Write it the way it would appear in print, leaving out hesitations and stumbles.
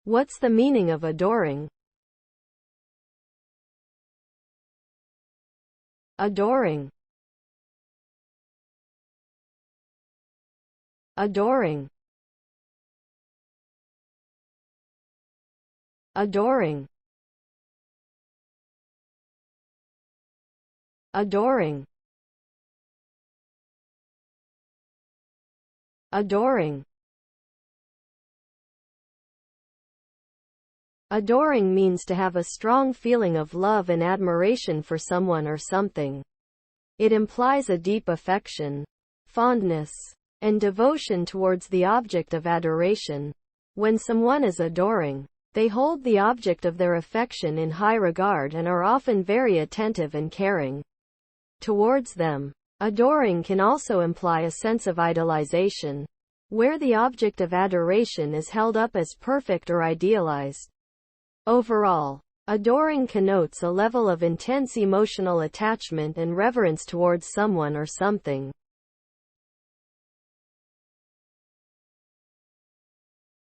What's the meaning of adoring? Adoring. Adoring. Adoring. Adoring. Adoring. Adoring means to have a strong feeling of love and admiration for someone or something. It implies a deep affection, fondness, and devotion towards the object of adoration. When someone is adoring, they hold the object of their affection in high regard and are often very attentive and caring towards them. Adoring can also imply a sense of idolization, where the object of adoration is held up as perfect or idealized. Overall, adoring connotes a level of intense emotional attachment and reverence towards someone or something.